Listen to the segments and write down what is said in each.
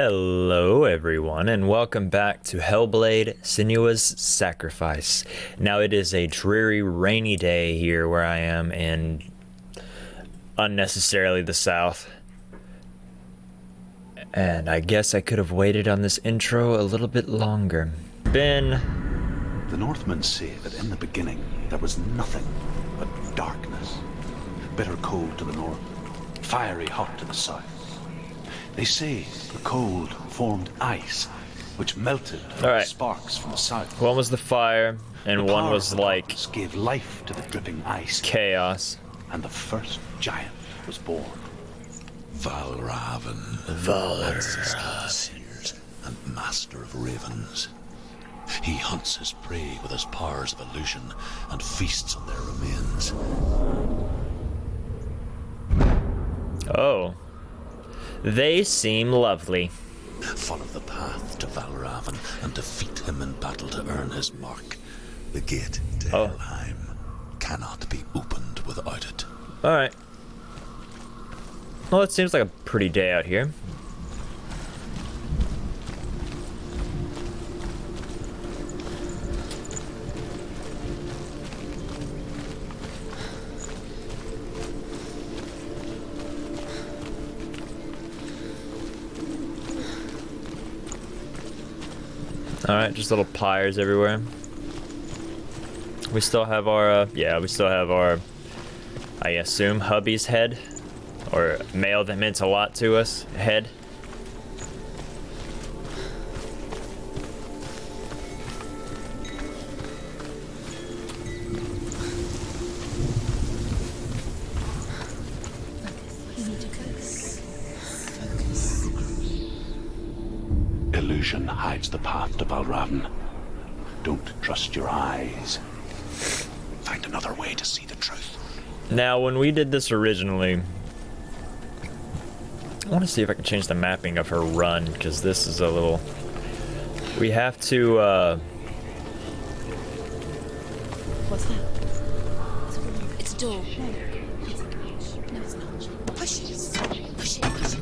Hello everyone and welcome back to Hellblade Sinuous Sacrifice. Now it is a dreary rainy day here where I am in unnecessarily the south. And I guess I could have waited on this intro a little bit longer. The Northmen say that in the beginning there was nothing but darkness. Bitter cold to the north, fiery hot to the south. They say the cold formed ice, which melted from sparks from the south. One was the fire, and one was like gave life to the dripping ice. Chaos. And the first giant was born. Valravan, ancestor of the seers and master of ravens. He hunts his prey with his powers of illusion and feasts on their remains. Oh. They seem lovely. Follow the path to Valravan and defeat him in battle to earn his mark. The gate to Helheim cannot be opened without it. Alright. Well, it seems like a pretty day out here. Alright, just little pyres everywhere. We still have our, I assume, hubby's head. Or male that meant a lot to us, head. Illusion hides the path to Valravan. Don't trust your eyes. Find another way to see the truth. Now, when we did this originally, I want to see if I can change the mapping of her run, because this is a little... We have to, What's that? It's a door. No, it's not. Push it. Push it. Push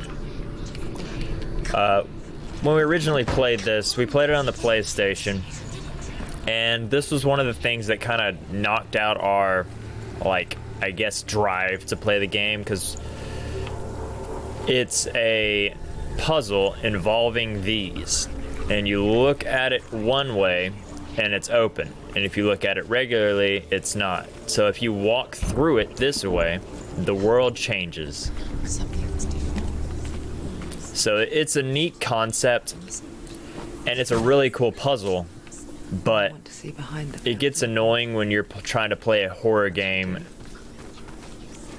it. When we originally played this, we played it on the PlayStation, and this was one of the things that kind of knocked out our, like, I guess, drive to play the game, because it's a puzzle involving these, and you look at it one way, and it's open, and if you look at it regularly, it's not. So if you walk through it this way, the world changes. So it's a neat concept, and it's a really cool puzzle, but it gets annoying when you're trying to play a horror game.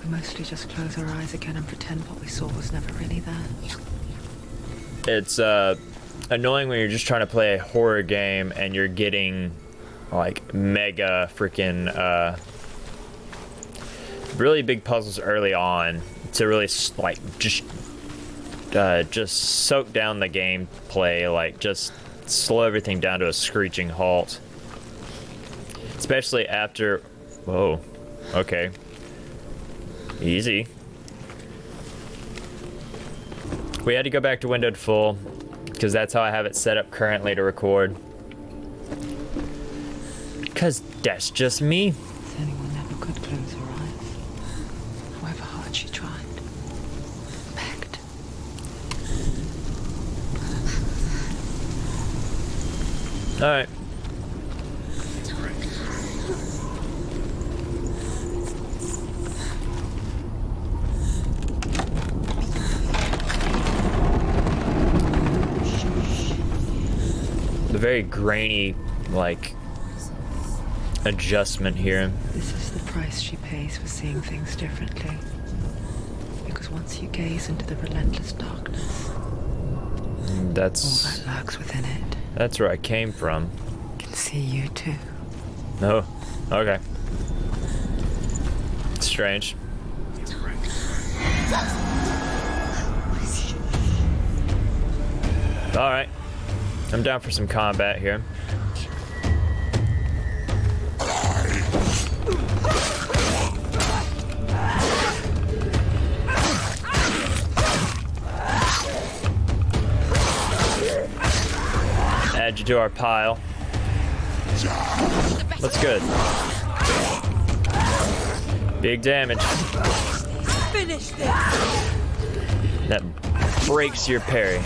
We mostly just close our eyes again and pretend what we saw was never really there. It's annoying when you're just trying to play a horror game and you're getting like mega freaking really big puzzles early on to really like just soak down the gameplay, like just slow everything down to a screeching halt. Especially after... Whoa. Okay. Easy. We had to go back to windowed full, because that's how I have it set up currently to record. Because that's just me. Anyone never could close her eyes, however hard she tried. Begged. Alright. The very grainy, like, adjustment here. This is the price she pays for seeing things differently. Because once you gaze into the relentless darkness, all that lurks within it. That's where I came from. Can see you too. Oh, okay. Strange. Alright. I'm down for some combat here. add you to our pile. What's good? Big damage. Finish this. That breaks your parry.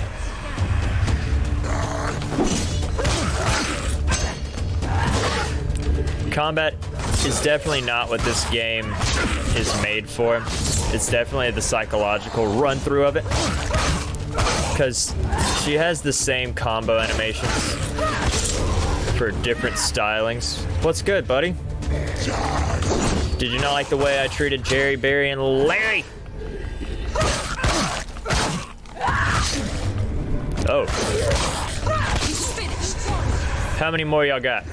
Combat is definitely not what this game is made for. It's definitely the psychological run through of it. Because she has the same combo animations for different stylings. What's good, buddy? Did you not like the way I treated Jerry, Barry, and Larry? Oh. How many more y'all got?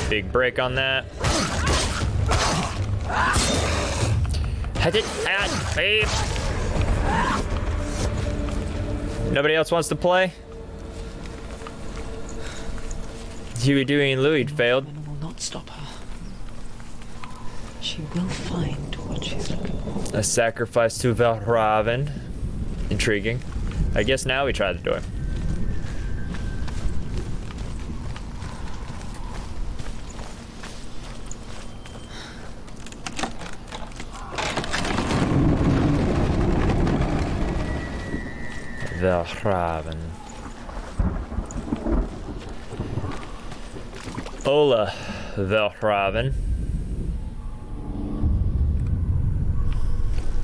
Big break on that. Nobody else wants to play? Huey, Dewey, and Louie failed. Will not stop her. She will find what she's looking for. A sacrifice to Valraven. Intriguing. I guess now we try the door. Valraven. Ola Valraven.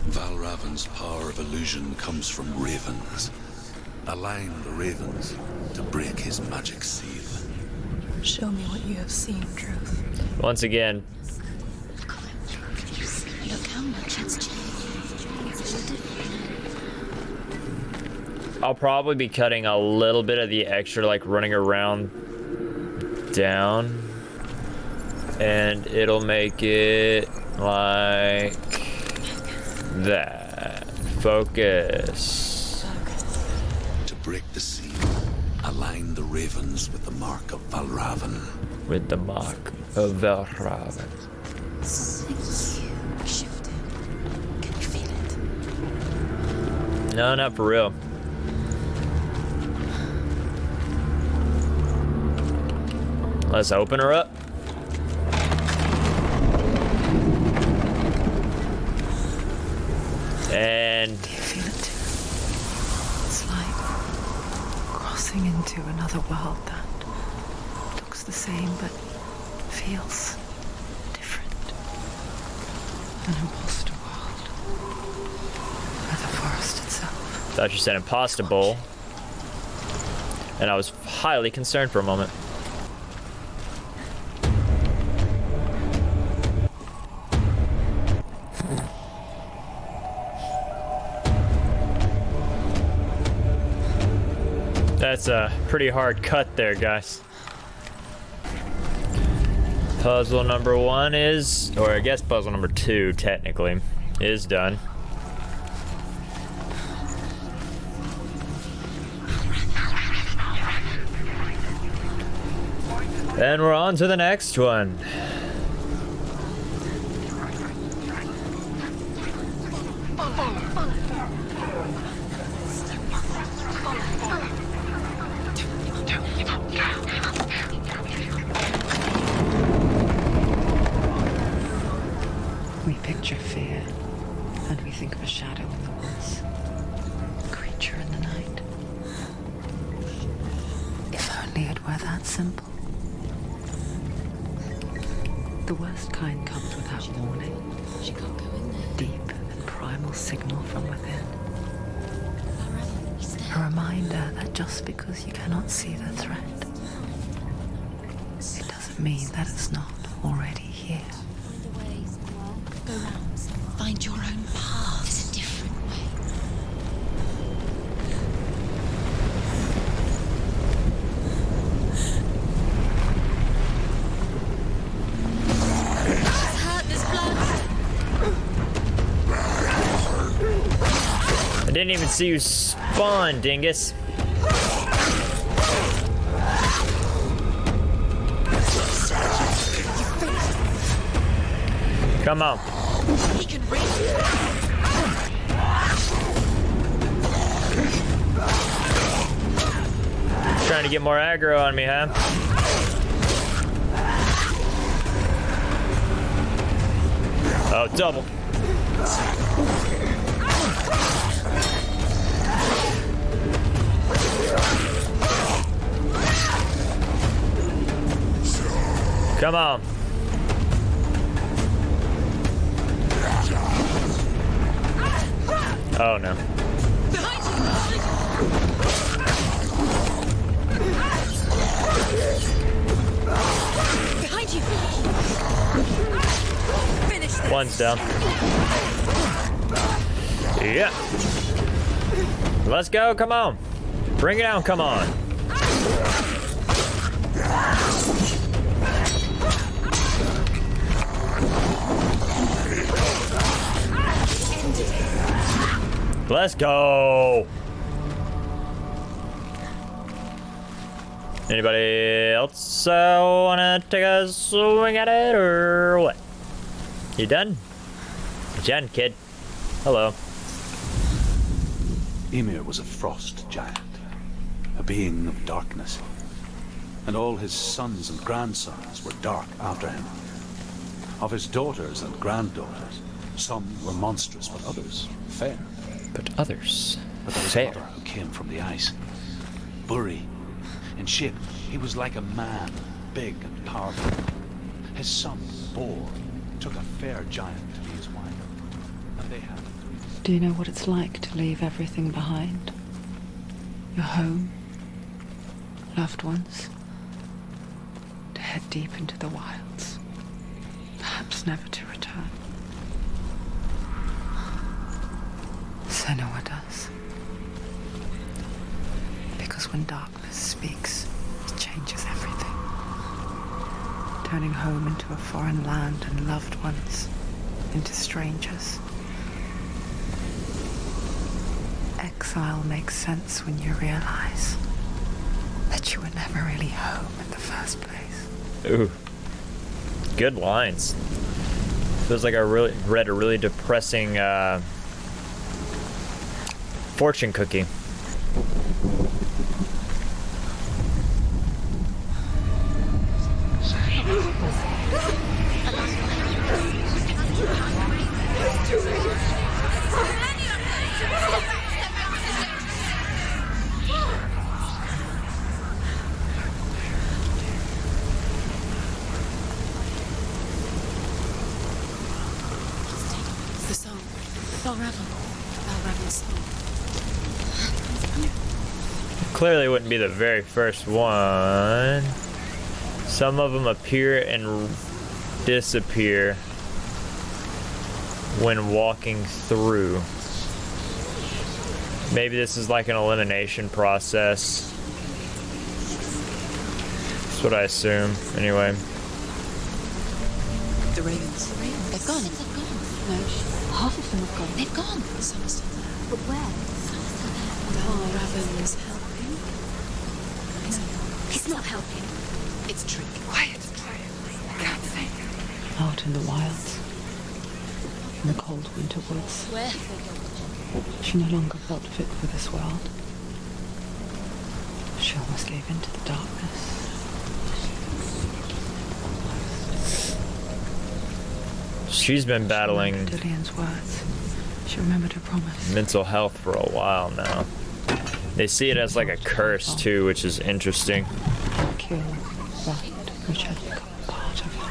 Valraven's power of illusion comes from ravens. Align the ravens to break his magic seal. Show me what you have seen, Truth. Once again, Look how much it's changed. It's all different. I'll probably be cutting a little bit of the extra, like running around down, and it'll make it like that. Focus. To break the seal, align the ravens with the mark of Valraven. With the mark of Valraven. Something huge shifted. Can you feel it? No, not for real. Let's open her up. And Do you feel it? It's like crossing into another world that looks the same but feels different. An imposter world. Where the forest itself. thought you said impostable. And I was highly concerned for a moment. That's a pretty hard cut there, guys. Puzzle number 1 is, or I guess puzzle number 2 technically, is done. And we're on to the next one. We picture fear, and we think of a shadow in the woods, a creature in the night. If only it were that simple. The worst kind comes without warning. She can't go in there. Deep and primal signal from within. Forever. He's there. A reminder that just because you cannot see the threat, it doesn't mean that it's not already here. Find the ways. Go round. Find your own path. There's a different way. She's hurt. There's blood. I didn't even see you spawn, dingus. Come on. He can reach. get more aggro on me, huh? Oh, double. Come on. Oh no. Behind you! Finish this! One's down. Yeah. Let's go, come on. Bring it down, come on. Let's go. Anybody else wanna take a swing at it or what? You done? You done, kid? Hello. Ymir was a frost giant, a being of darkness, and all his sons and grandsons were dark after him. Of his daughters and granddaughters, some were monstrous, but others fair. But others But there was fair. another who came from the ice. Buri. In shape, he was like a man, big and powerful. His son, Bor, took a fair giant to be his wife, and they had 3 Do you know what it's like to leave everything behind? Your home, loved ones, to head deep into the wilds, perhaps never to return. Senua does. Because when darkness speaks, it changes everything. Turning home into a foreign land and loved ones into strangers. Exile makes sense when you realize that you were never really home in the first place. Ooh. Good lines. Feels like I read a really depressing fortune cookie. The song. Balraven's song. Clearly wouldn't be the very first one. Some of them appear and disappear when walking through. Maybe this is like an elimination process. That's what I assume, anyway. The ravens. They've gone. They've gone. No, half of them have gone. They've gone. Some are still there. But where? Some are still there. Balraven's helping. He's not helping. It's trick. Quiet. Can't say. Out in the wilds, in the cold winter woods, Where? she no longer felt fit for this world. She almost gave in to the darkness. She's been battling Dillian's words. She remembered her promise. mental health for a while now. They see it as like a curse too, which is interesting. Kill that which had become part of her.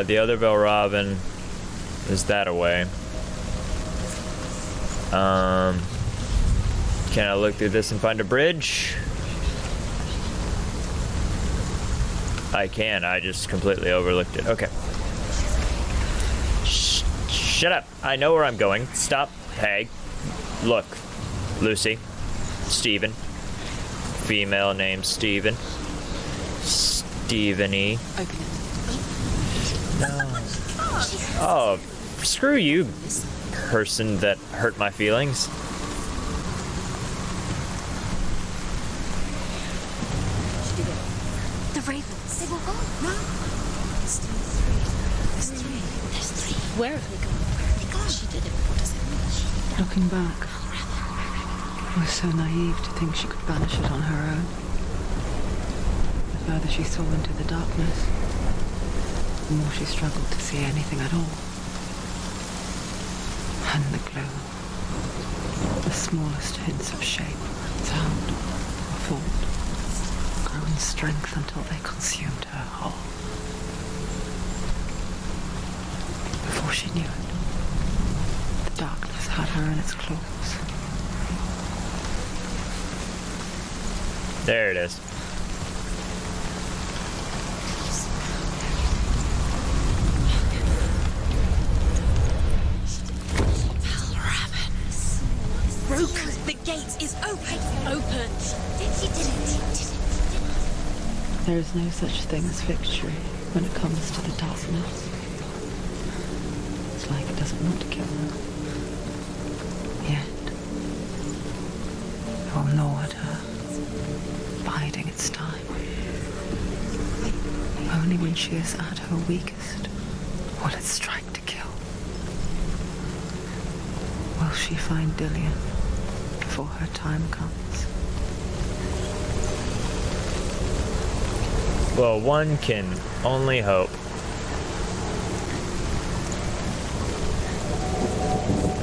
The other Balraven is that away. Can I look through this and find a bridge? I can, I just completely overlooked it. Okay. Shut up. I know where I'm going. Stop. Hey. Look. Lucy. Steven. Female named Steven. Stephanie. Open it. Oh, screw you, person that hurt my feelings. The ravens. They were gone. No. There's still 3. There's 3. Where have they gone? Where have they gone? She did it. What does it mean? Looking back, I was so naive to think she could banish it on her own. The further she saw into the darkness, the more she struggled to see anything at all. And the gloom, the smallest hints of shape, sound, or thought, grew in strength until they consumed her whole. Before she knew it, the darkness had her in its claws. There it is. Broke. The gate is open. Open. She did it. There is no such thing as victory when it comes to the darkness. It's like it doesn't want to kill her. Yet, it will gnaw at her, biding its time. Only when she is at her weakest will it strike to kill. Will she find Dillian before her time comes? Well, one can only hope.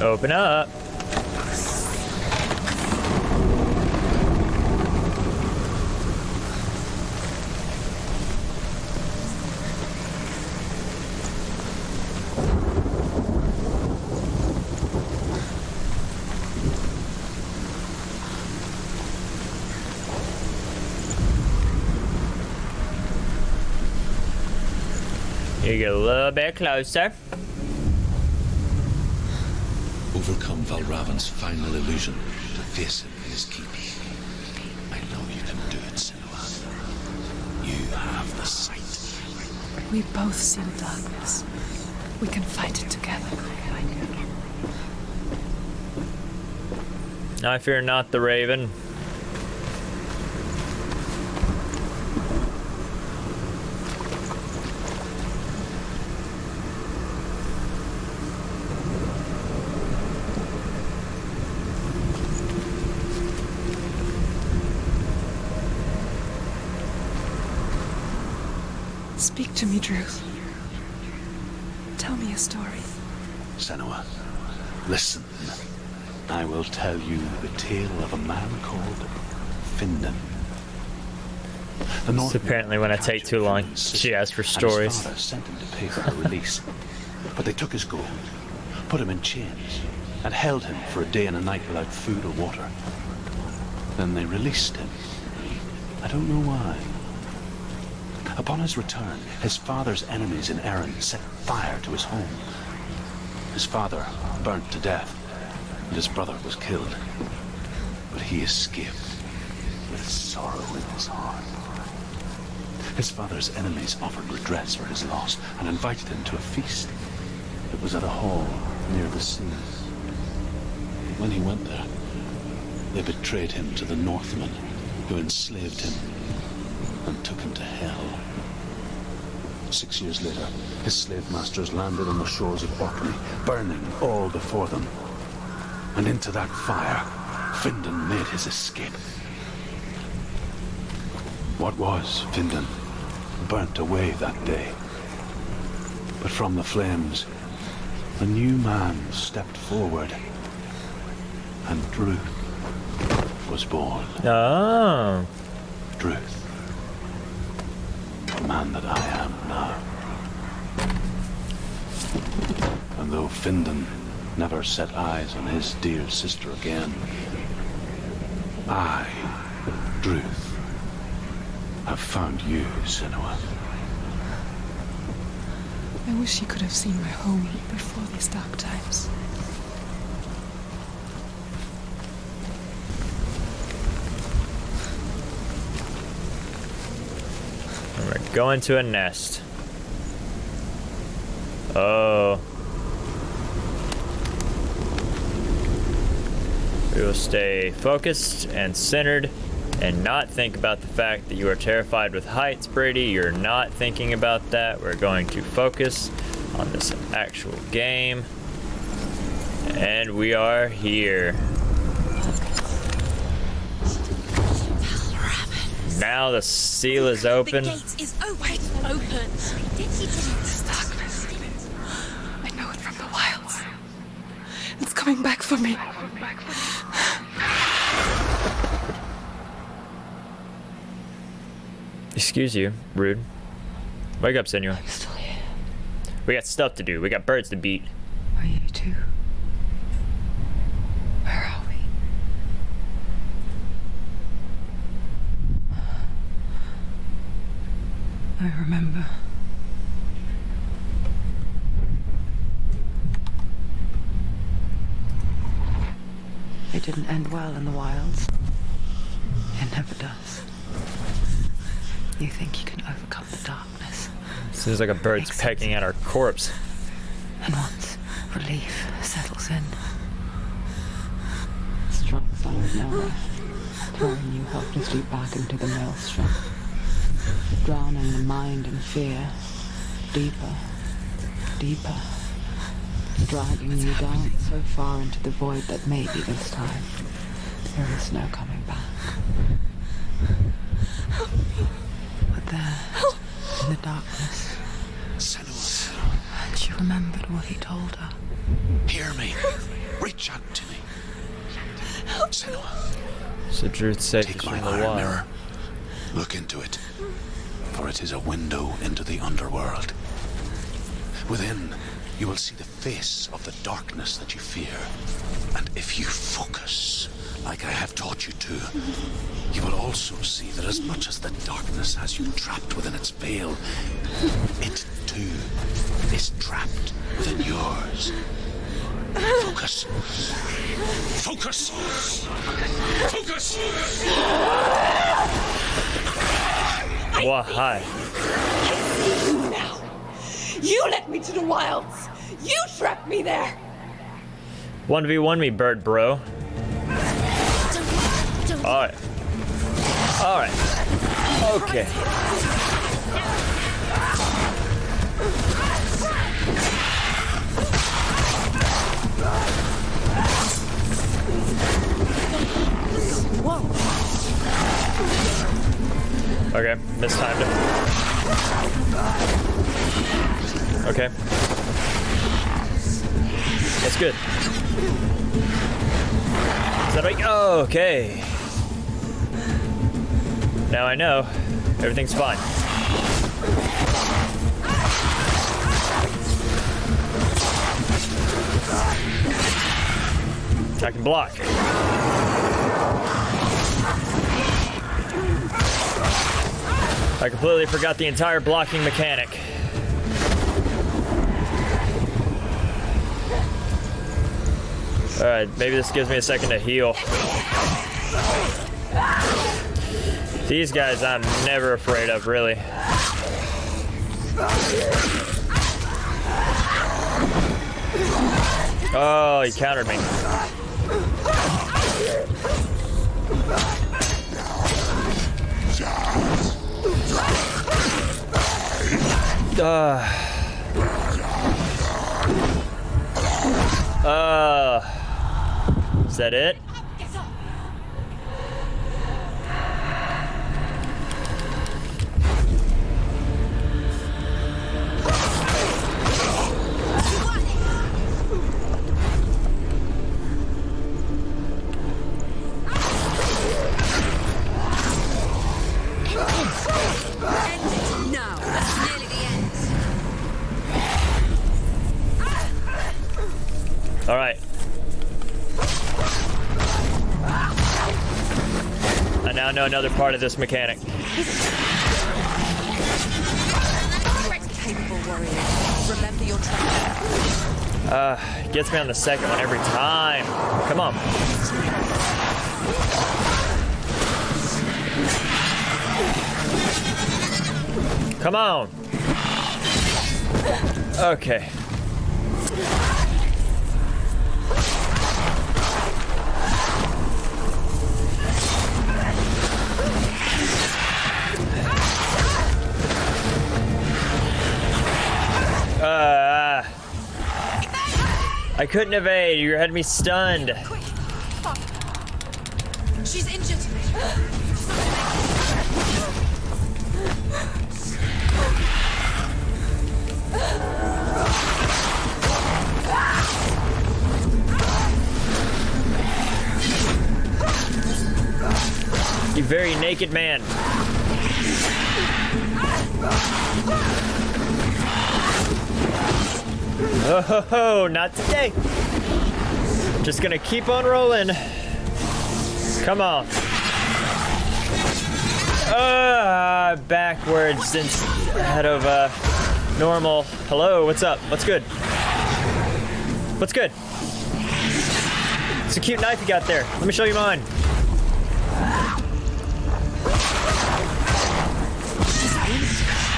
Open up. You get a little bit closer. Overcome Valravan's final illusion to face him in his keep. I know you can do it, Senua. You have the sight. We both see the darkness. We can fight it together. I fear not the Raven. Speak to me, Druth. Tell me a story. Senua, listen. I will tell you the tale of a man called Findan. It's apparently when I take too long, she asks for stories. His father sent him to pay for her release, but they took his gold, put him in chains, and held him for a day and a night without food or water. Then they released him. I don't know why. Upon his return, his father's enemies in Erin set fire to his home. His father burnt to death, and his brother was killed. But he escaped with sorrow in his heart. His father's enemies offered redress for his loss and invited him to a feast. It was at a hall near the sea. When he went there, they betrayed him to the Northmen, who enslaved him and took him to hell. 6 years later, his slave masters landed on the shores of Orkney, burning all before them. And into that fire, Findan made his escape. What was Findan burnt away that day. But from the flames, a new man stepped forward, and Druth was born. Oh. Druth. The man that I am now. And though Findan never set eyes on his dear sister again, I, Druth, have found you, Senua. I wish you could have seen my home before these dark times. We're going to a nest. Oh. We will stay focused and centered and not think about the fact that you are terrified with heights, Brady. You're not thinking about that. We're going to focus on this actual game. And we are here. Now the seal is open. The gate is open. This darkness. I know it from the wilds. It's coming back for me. Excuse you, rude. Wake up, senor. I'm still here. We got stuff to do. We got birds to beat. Are you too? Where are we? I remember. It didn't end well in the wilds. It never does. You think you can overcome the darkness. Seems like a bird's pecking at our corpse. And once relief settles in, Strikes out of nowhere, throwing you helplessly back into the maelstrom, drowning the mind in fear, deeper, deeper, dragging you down so far into the void that maybe this time there is no coming back. but there, in the darkness, Senua, and she remembered what he told her. hear me. Reach out to me. Senua, So truth safe take is my from the iron wild. mirror. Look into it, for it is a window into the underworld. Within, you will see the face of the darkness that you fear. And if you focus, like I have taught you to, you will also see that as much as the darkness has you trapped within its veil, it too is trapped within yours. Focus. Focus. Focus. Well, hi. Now, you led me to the wilds. You trapped me there. 1v1 me, bird bro. Alright. Alright. Okay. Okay, mistimed it. Okay. That's good. Is that right? Oh, okay. Now I know. Everything's fine. I can block. I completely forgot the entire blocking mechanic. Alright, maybe this gives me a second to heal. These guys I'm never afraid of, really. Oh, he countered me. Is that it? No, that's nearly the end. All right. I now know another part of this mechanic. Capable warrior. Remember your training. Gets me on the second one every time. Come on. Come on. Okay. I couldn't evade. You had me stunned. Quick! Fuck! She's injured! You very naked man. Oh, ho, ho, not today. Just gonna keep on rolling. Come on. Backwards instead of normal. Hello, what's up? What's good? What's good? It's a cute knife you got there. Let me show you mine.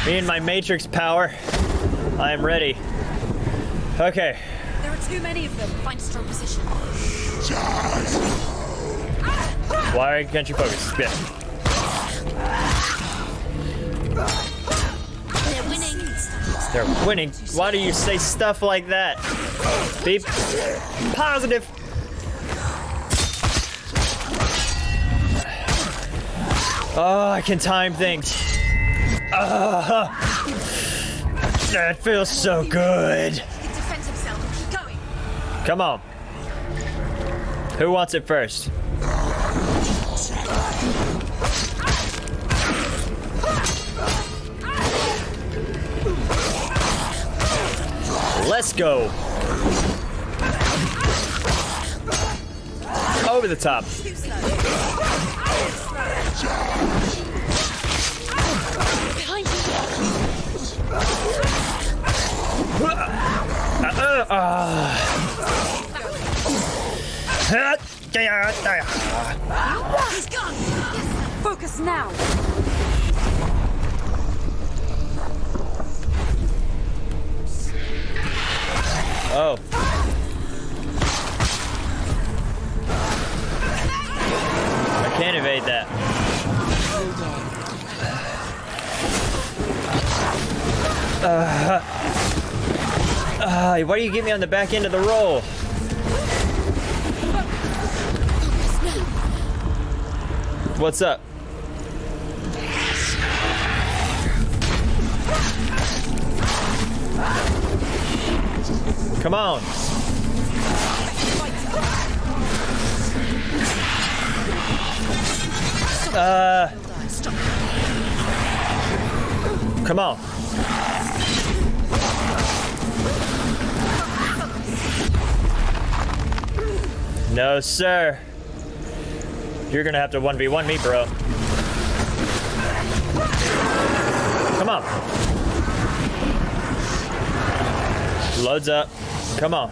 Me and my Matrix power. I am ready. Okay. There are too many of them. Find a strong position. Why can't you focus? Yeah. They're winning. They're winning. Why do you say stuff like that? Be positive. Oh, I can time things. That feels so good. He can defend himself. Keep going. Come on. Who wants it first? Let's go. Over the top. Too slow. Behind you. He's gone. Focus now. Oh. I can't evade that. Why do you get me on the back end of the roll? What's up? Come on. Come on. No, sir. You're gonna have to 1v1 me, bro. Come on. Loads up. Come on.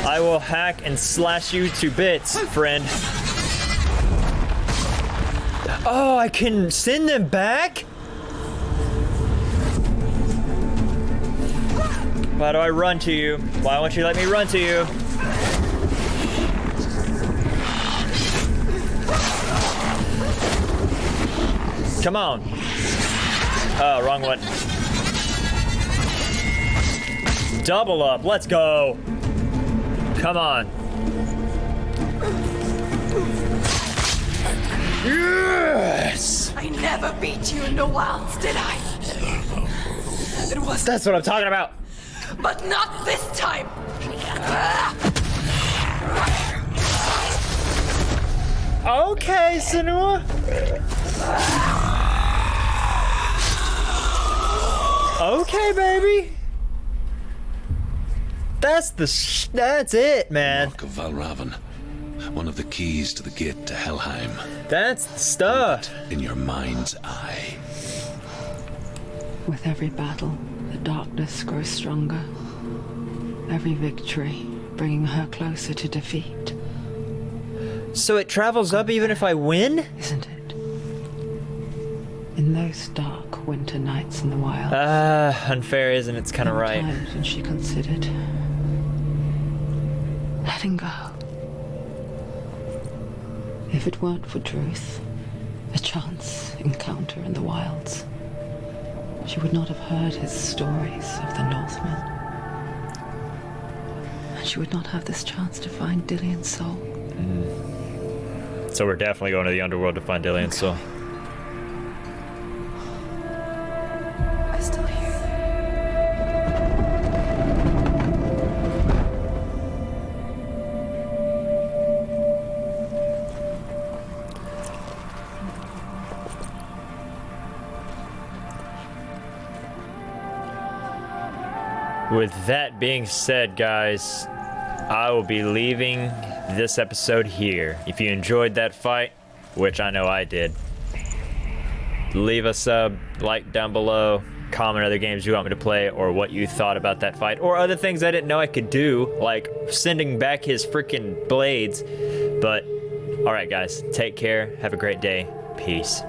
I will hack and slash you to bits, friend. Oh, I can send them back? Why do I run to you? Why won't you let me run to you? Come on. Oh, wrong one. Double up. Let's go. Come on. Yes! I never beat you in the wilds, did I? It was, That's what I'm talking about. but not this time. Okay, Senua. Okay, baby. That's it, man. Mark of Valravan. One of the keys to the gate to Helheim. That's the stuff. In your mind's eye. With every battle, the darkness grows stronger. Every victory bringing her closer to defeat, So it travels up even if I win? isn't it? In those dark winter nights in the wild, Unfair, isn't it? It's kind of right. times when she considered letting go. If it weren't for truth, a chance encounter in the wilds, she would not have heard his stories of the Northmen. And she would not have this chance to find Dillion's soul. So we're definitely going to the underworld to find Dillion's soul. I still hear With that being said, guys, I will be leaving this episode here. If you enjoyed that fight, which I know I did, leave a sub, like down below, comment other games you want me to play, or what you thought about that fight, or other things I didn't know I could do, like sending back his freaking blades. But, alright guys, take care, have a great day, peace.